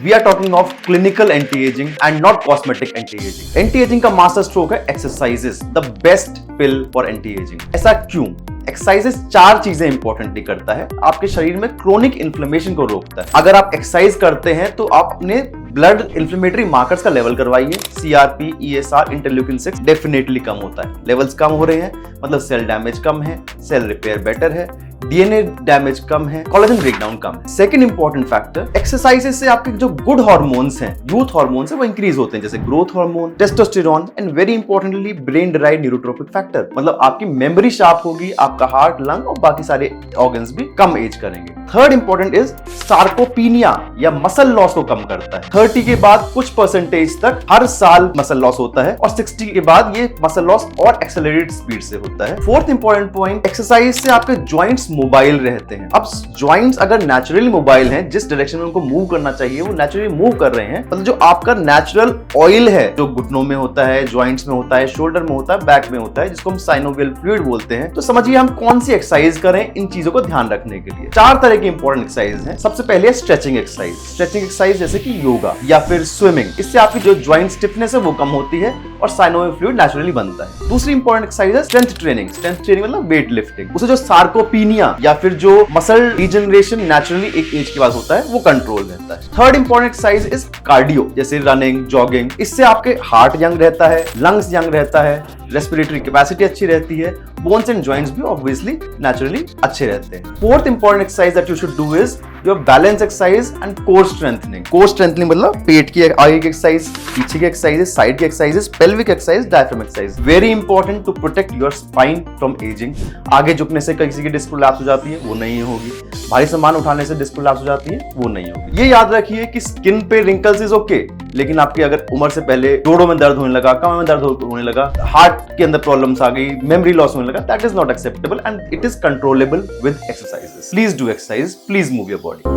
We are talking of clinical anti aging and not cosmetic anti aging. Anti aging का master stroke है exercises, the best pill for anti aging. ऐसा क्यों? Exercises 4 चीजें importantly करता है। आपके शरीर में क्रोनिक इन्फ्लेमेशन को रोकता है। अगर आप एक्सरसाइज करते हैं तो आप अपने ब्लड इन्फ्लेमेटरी मार्कर्स का लेवल करवाइए। CRP, ESR, interleukin 6 definitely come होता है। लेवल्स कम हो रहे हैं मतलब सेल डैमेज कम है, सेल रिपेयर बेटर है, डीएनए डैमेज कम है, कोलेजन ब्रेकडाउन कम है। सेकंड इंपॉर्टेंट फैक्टर, एक्सरसाइजेस से आपके जो गुड हार्मोन्स हैं, यूथ हार्मोन्स है, वो इंक्रीज होते हैं, जैसे growth hormone, testosterone and very importantly brain derived neurotrophic factor. मतलब आपकी मेमोरी शार्प होगी, आपका हार्ट, लंग और बाकी सारे ऑर्गन्स भी कम एज करेंगे। थर्ड इंपॉर्टेंट इज सार्कोपीनिया या मसल लॉस को कम करता है। 30 के बाद कुछ परसेंटेज तक हर साल मसल लॉस होता है और 60 के बाद ये मसल लॉस और एक्सेलरेटेड स्पीड से होता है। फोर्थ इंपॉर्टेंट पॉइंट, एक्सरसाइज से आपके जॉइंट्स मोबाइल रहते हैं। अब जॉइंट्स अगर नेचुरली मोबाइल हैं, जिस डायरेक्शन में उनको मूव करना चाहिए वो नेचुरली मूव कर रहे हैं, मतलब जो आपका नेचुरल ऑयल है जो घुटनों में होता है, जॉइंट्स में होता है, शोल्डर में होता है, बैक में होता है, जिसको हम साइनोवियल फ्लूइड बोलते हैं। तो समझिए हम कौन सी एक्सरसाइज करें इन चीजों को ध्यान रखने के लिए। 4 तरह की इंपॉर्टेंट एक्सरसाइज है। सबसे पहले स्ट्रेचिंग एक्सरसाइज। स्ट्रेचिंग एक्सरसाइज जैसे कि योगा या फिर स्विमिंग, इससे आपकी जो जॉइंट स्टिफनेस है वो कम होती है और साइनोवियल फ्लूइड नेचुरली बनता है। दूसरी इंपॉर्टेंट एक्सरसाइज है स्ट्रेंथ ट्रेनिंग। स्ट्रेंथ ट्रेनिंग मतलब वेट लिफ्टिंग। उससे जो सार्कोपीनिया या फिर जो मसल रीजनरेशन नेचुरली एक एज के बाद होता है वो कंट्रोल रहता है। Third important exercise is cardio, जैसे रनिंग, जॉगिंग। इससे आपके हार्ट यंग रहता है, लंग्स यंग रहता है, रेस्पिरेटरी कैपेसिटी अच्छी रहती है, बोन्स एंड जॉइंट्स भी ऑब्वियसली नेचुरली अच्छे रहते हैं। Fourth important exercise that you should do is your balance exercise and core strengthening. Core strengthening मतलब पेट की आगे की एक्सरसाइज, पीछे की एक्सरसाइजेस, साइड की exercises, pelvic exercise, diaphragm exercise. Very important to protect your spine from aging. आगे झुकने से किसी की डिस्क प्रोलैप्स हो जाती है, वो नहीं होगी। भारी सामान उठाने से डिस्क प्रोलैप्स हो जाती है, वो नहीं होगी। ये याद रखिए कि स्किन पे रिंकल्स इज ओके, लेकिन आपकी अगर उम्र से पहले जोड़ों में दर्द होने लगा, कमर में दर्द होने लगा, हार्ट के अंदर प्रॉब्लम्स आ गई, मेमोरी लॉस होने लगा, that is not acceptable and it is controllable with exercises. Please do exercise, please move your body.